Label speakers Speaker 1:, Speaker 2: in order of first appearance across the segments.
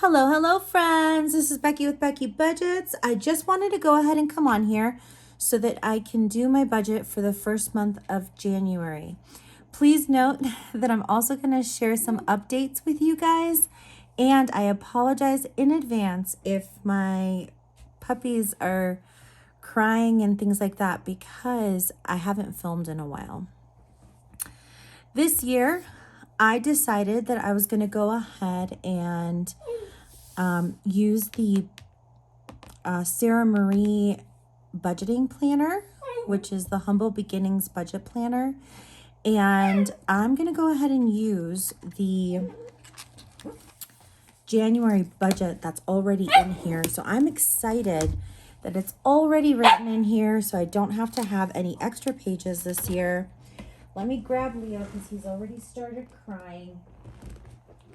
Speaker 1: Hello, friends. This is Becky with Becky Budgets. I just wanted to go ahead and come on here so that I can do my budget for the first month of January. Please note that I'm also going to share some updates with you guys, and I apologize in advance if my puppies are crying and things like that because I haven't filmed in a while. This year, I decided that I was going to go ahead and use the Sarah Marie budgeting planner, which is the Humble Beginnings budget planner. And I'm going to go ahead and use the January budget that's already in here. So I'm excited that it's already written in here so I don't have to have any extra pages this year. Let me grab Leo because he's already started crying.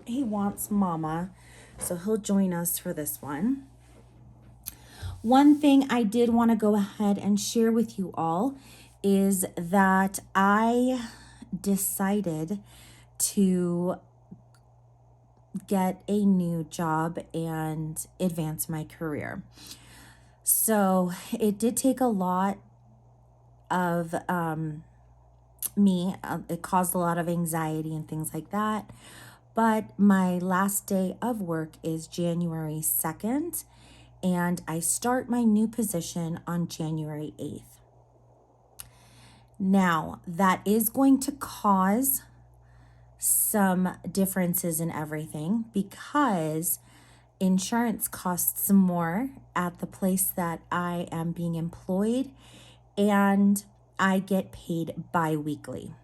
Speaker 1: He wants mama, so he'll join us for this one. One thing I did want to go ahead and share with you all is that I decided to get a new job and advance my career. So it did take a lot of me. It caused a lot of anxiety and things like that. But my last day of work is January 2nd, and I start my new position on January 8th. Now, that is going to cause some differences in everything because insurance costs more at the place that I am being employed, and I get paid bi-weekly.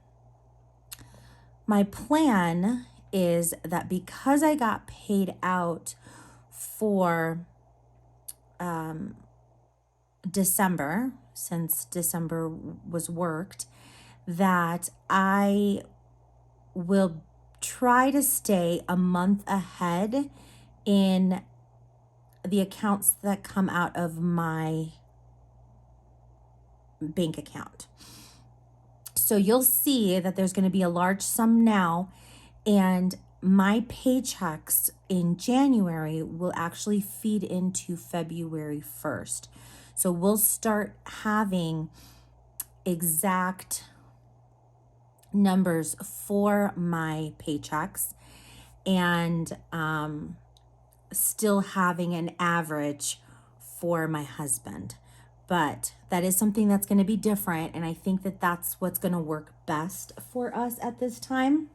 Speaker 1: My plan is that because I got paid out for December, since December was worked, that I will try to stay a month ahead in the accounts that come out of my bank account. So you'll see that there's going to be a large sum now, and my paychecks in January will actually feed into February 1st. So we'll start having exact numbers for my paychecks and still having an average for my husband. But that is something that's going to be different, and I think that that's what's going to work best for us at this time.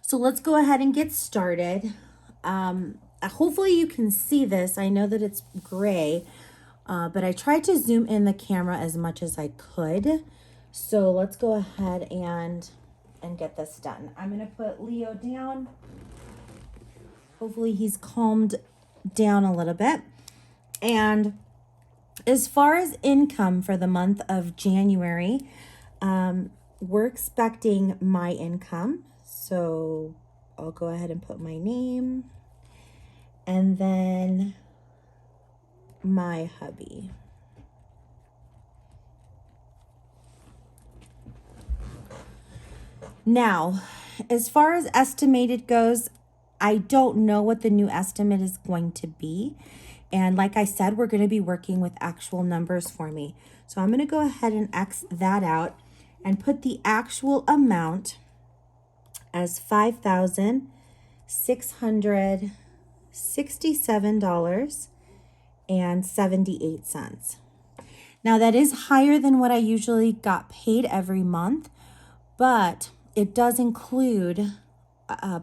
Speaker 1: So let's go ahead and get started. Hopefully you can see this. I know that it's gray, but I tried to zoom in the camera as much as I could. So let's go ahead and get this done. I'm going to put Leo down. Hopefully he's calmed down a little bit. And as far as income for the month of January, we're expecting my income. So I'll go ahead and put my name and then my hubby. Now, as far as estimated goes, I don't know what the new estimate is going to be. And like I said, we're going to be working with actual numbers for me. So I'm going to go ahead and X that out and put the actual amount as $5,667.78. Now that is higher than what I usually got paid every month, but it does include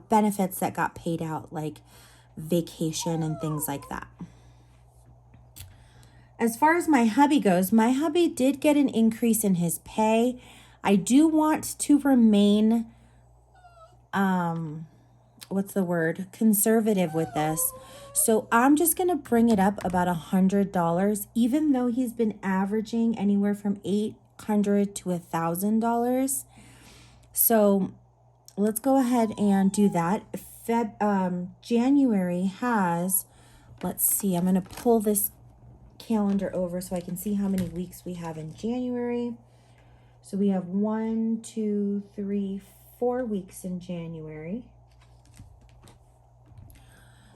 Speaker 1: benefits that got paid out, like vacation and things like that. As far as my hubby goes, my hubby did get an increase in his pay. I do want to remain, conservative with this. So I'm just going to bring it up about $100, even though he's been averaging anywhere from $800 to $1,000. So let's go ahead and do that. January has, let's see, I'm going to pull this calendar over so I can see how many weeks we have in January. So we have 1, 2, 3, 4 weeks in January.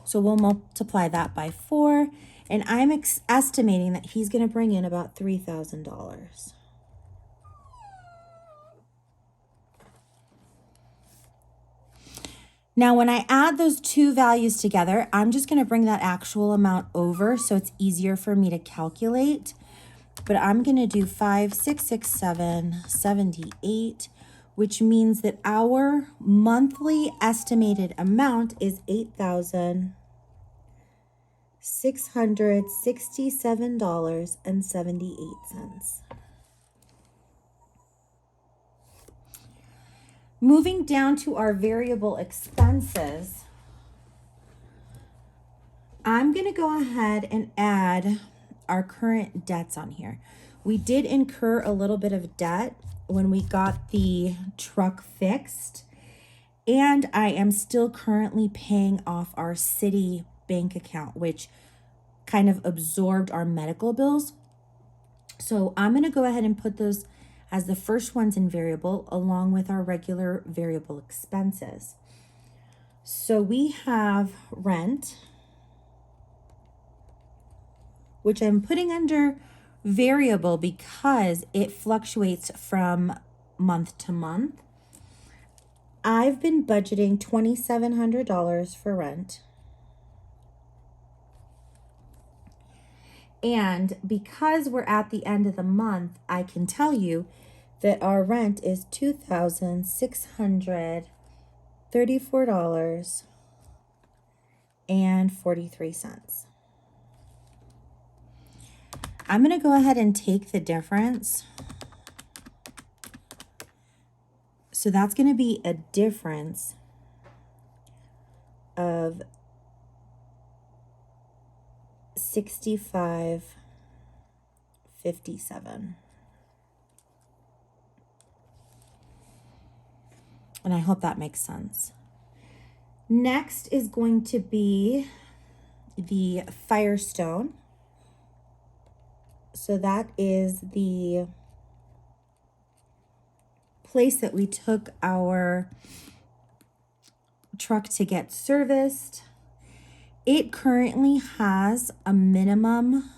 Speaker 1: So we'll multiply that by 4. And I'm estimating that he's going to bring in about $3,000. Now, when I add those two values together, I'm just going to bring that actual amount over so it's easier for me to calculate. But I'm going to do 5, 6, 6, 7, 78, which means that our monthly estimated amount is $8,667.78. Moving down to our variable expenses, I'm going to go ahead and add our current debts on here. We did incur a little bit of debt when we got the truck fixed, and I am still currently paying off our city bank account, which kind of absorbed our medical bills. So I'm going to go ahead and put those as the first ones in variable, along with our regular variable expenses. So we have rent, which I'm putting under variable because it fluctuates from month to month. I've been budgeting $2,700 for rent. And because we're at the end of the month, I can tell you that our rent is $2,634.43. I'm going to go ahead and take the difference. So that's going to be a difference of $65.57. And I hope that makes sense. Next is going to be the Firestone. So that is the place that we took our truck to get serviced. It currently has a minimum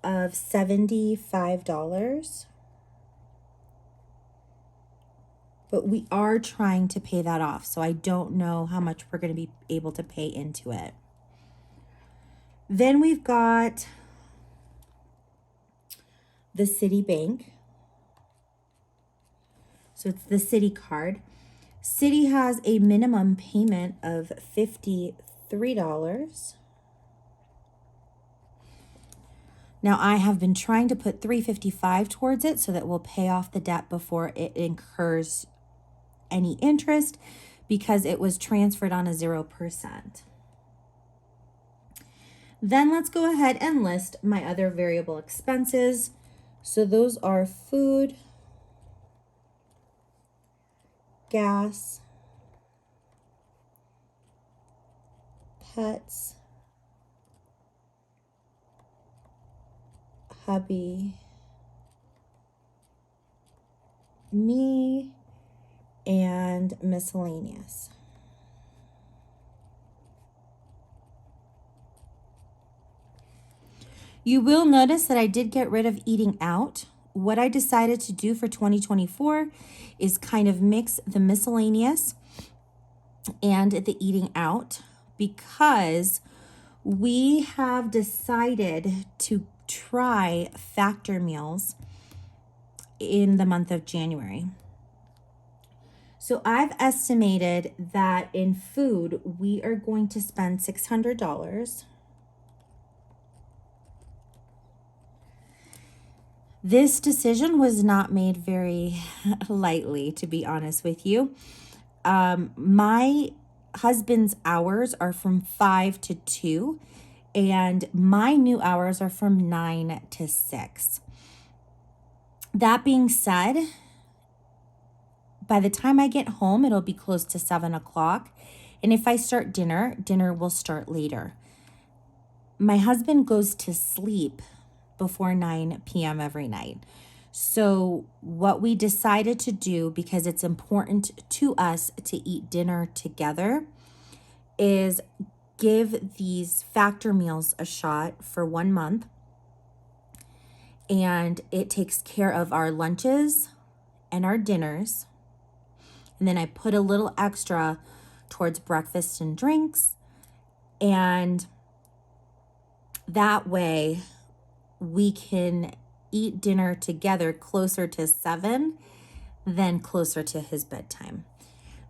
Speaker 1: of $75. But we are trying to pay that off, so I don't know how much we're going to be able to pay into it. Then we've got the city bank. So it's the city card. City has a minimum payment of $53. Now I have been trying to put $355 towards it so that we'll pay off the debt before it incurs any interest because it was transferred on a 0%. Then let's go ahead and list my other variable expenses. So those are food, gas, pets, hubby, me, and miscellaneous. You will notice that I did get rid of eating out. What I decided to do for 2024 is kind of mix the miscellaneous and the eating out because we have decided to try factor meals in the month of January. So I've estimated that in food, we are going to spend $600. This decision was not made very lightly, to be honest with you. My husband's hours are from 5 to 2, and my new hours are from 9 to 6. That being said, by the time I get home, it'll be close to 7 o'clock. And if I start dinner will start later. My husband goes to sleep before 9 p.m. every night. So what we decided to do, because it's important to us to eat dinner together, is give these factor meals a shot for 1 month. And it takes care of our lunches and our dinners. And then I put a little extra towards breakfast and drinks. And that way we can eat dinner together closer to 7 than closer to his bedtime.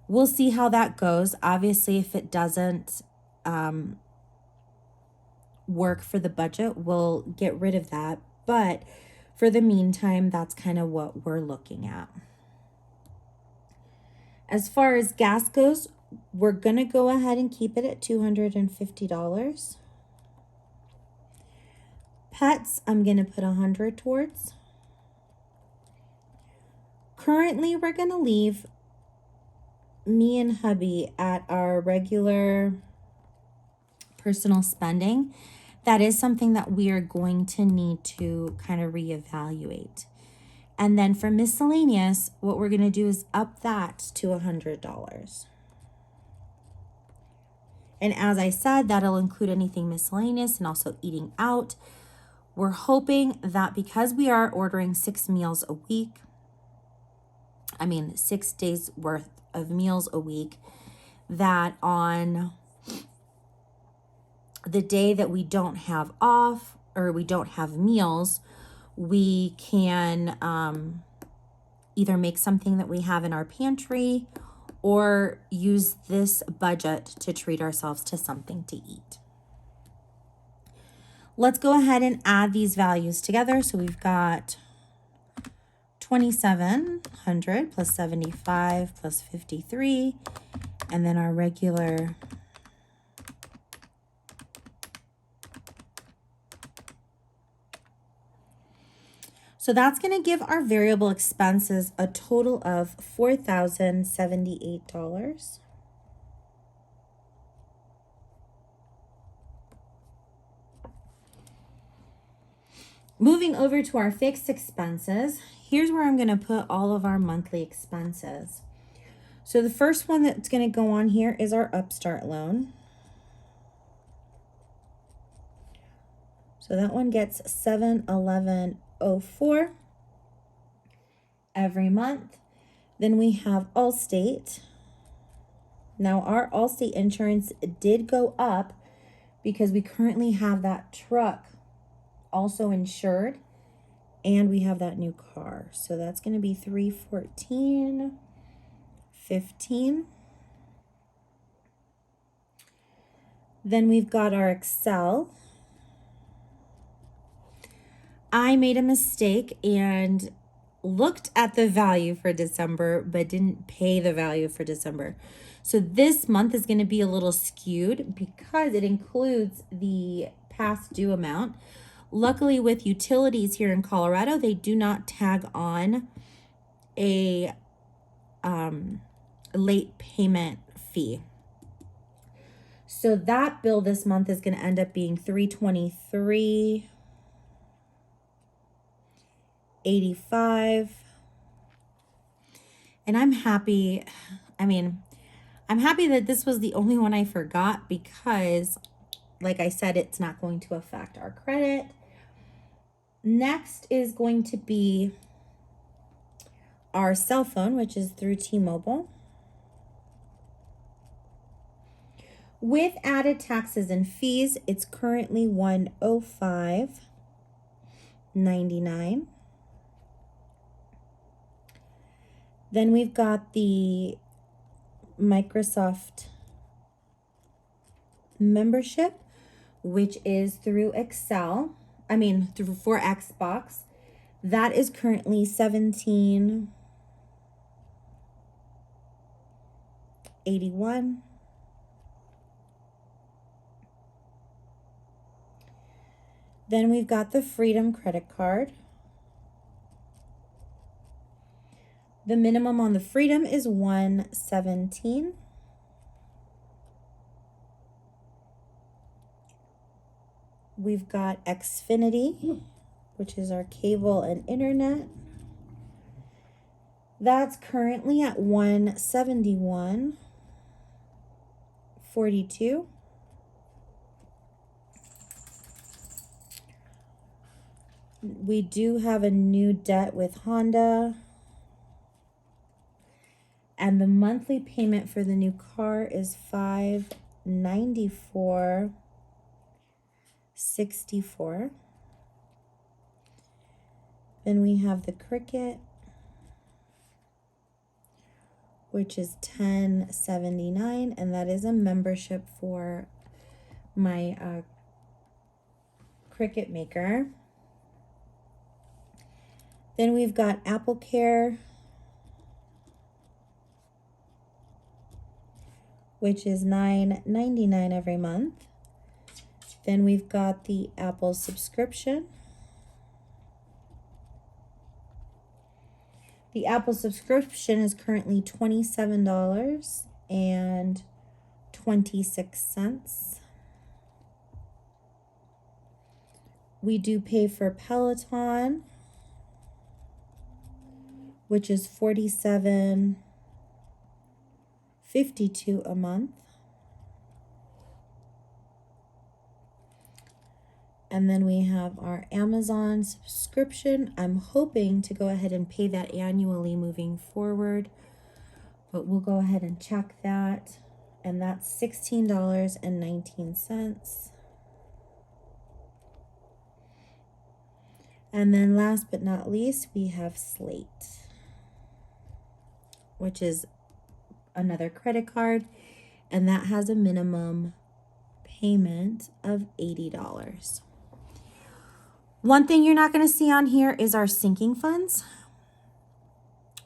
Speaker 1: We'll see how that goes. Obviously, if it doesn't work for the budget, we'll get rid of that. But for the meantime, that's kind of what we're looking at. As far as gas goes, we're going to go ahead and keep it at $250. Pets, I'm going to put $100 towards. Currently, we're going to leave me and hubby at our regular personal spending. That is something that we are going to need to kind of reevaluate. And then for miscellaneous, what we're going to do is up that to $100. And as I said, that'll include anything miscellaneous and also eating out. We're hoping that because we are ordering 6 meals a week, 6 days worth of meals a week, that on the day that we don't have off or we don't have meals, we can either make something that we have in our pantry or use this budget to treat ourselves to something to eat. Let's go ahead and add these values together. So we've got 2,700 plus 75 plus 53, and then our regular So that's going to give our variable expenses a total of $4,078. Moving over to our fixed expenses, here's where I'm going to put all of our monthly expenses. So the first one that's going to go on here is our Upstart loan. So that one gets $711.04 every month. Then we have Allstate. Now our Allstate insurance did go up because we currently have that truck also insured and we have that new car. So that's going to be $314.15. Then we've got our Excel. I made a mistake and looked at the value for December, but didn't pay the value for December. So this month is going to be a little skewed because it includes the past due amount. Luckily, with utilities here in Colorado, they do not tag on a late payment fee. So that bill this month is going to end up being $323.85. And I'm happy. I'm happy that this was the only one I forgot because, like I said, it's not going to affect our credit. Next is going to be our cell phone, which is through T-Mobile. With added taxes and fees, it's currently $105.99. Then we've got the Microsoft membership, which is through for Xbox. That is currently $17.81. Then we've got the Freedom credit card. The minimum on the Freedom is $117. We've got Xfinity, which is our cable and internet. That's currently at $171.42. We do have a new debt with Honda. And the monthly payment for the new car is $594.64. Then we have the Cricket, which is $10.79, and that is a membership for my Cricket maker. Then we've got Apple Care, which is $9.99 every month. Then we've got the Apple subscription. The Apple subscription is currently $27.26. We do pay for Peloton, which is $47.52 a month. And then we have our Amazon subscription. I'm hoping to go ahead and pay that annually moving forward, but we'll go ahead and check that. And that's $16.19. And then last but not least, we have Slate, which is another credit card, and that has a minimum payment of $80. One thing you're not going to see on here is our sinking funds.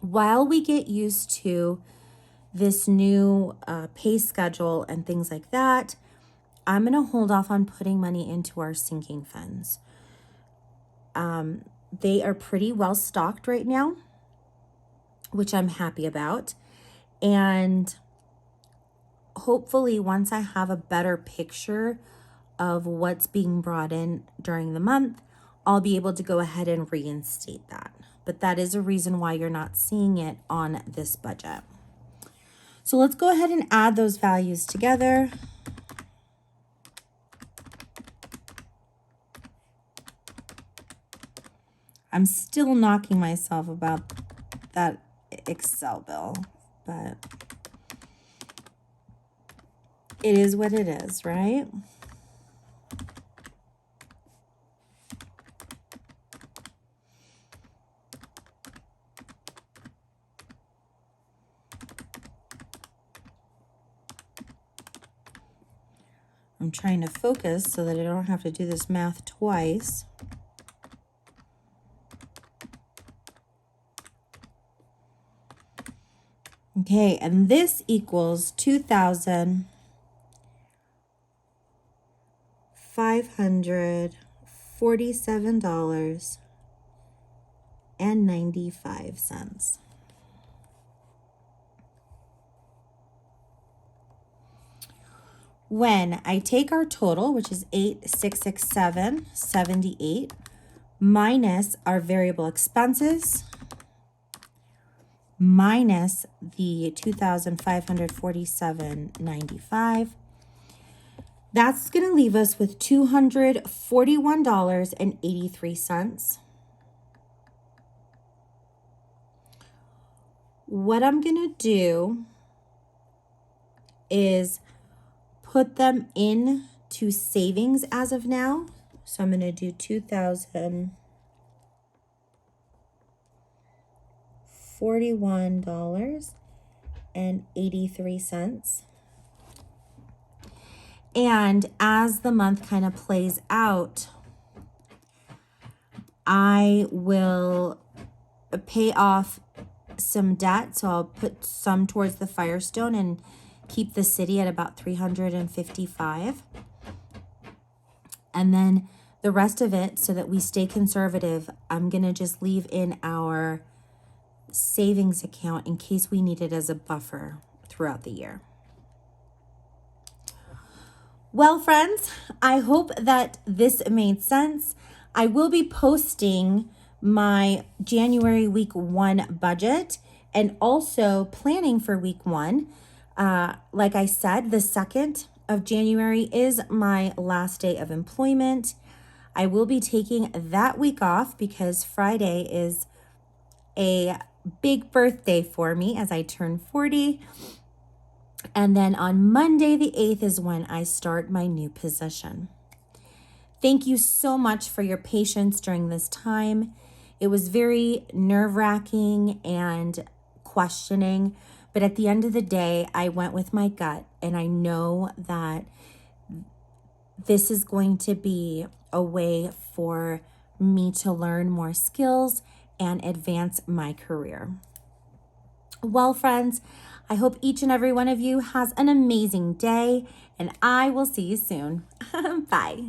Speaker 1: While we get used to this new pay schedule and things like that, I'm going to hold off on putting money into our sinking funds. They are pretty well stocked right now, which I'm happy about. And hopefully once I have a better picture of what's being brought in during the month, I'll be able to go ahead and reinstate that. But that is a reason why you're not seeing it on this budget. So let's go ahead and add those values together. I'm still knocking myself about that Excel bill, but it is what it is, right? I'm trying to focus so that I don't have to do this math twice. Okay, and this equals $2,547.95. When I take our total, which is $8,667.78, minus our variable expenses, minus the $2,547.95, that's going to leave us with $241.83. What I'm going to do is put them in to savings as of now. So I'm going to do $2,041.83. And as the month kind of plays out, I will pay off some debt. So I'll put some towards the Firestone and keep the city at about $355. And then the rest of it, so that we stay conservative, I'm going to just leave in our savings account in case we need it as a buffer throughout the year. Well, friends, I hope that this made sense. I will be posting my January week 1 budget and also planning for week 1. Like I said, the 2nd of January is my last day of employment. I will be taking that week off because Friday is a big birthday for me as I turn 40. And then on Monday, the 8th, is when I start my new position. Thank you so much for your patience during this time. It was very nerve-wracking and questioning, but at the end of the day, I went with my gut, and I know that this is going to be a way for me to learn more skills and advance my career. Well, friends, I hope each and every one of you has an amazing day, and I will see you soon. Bye.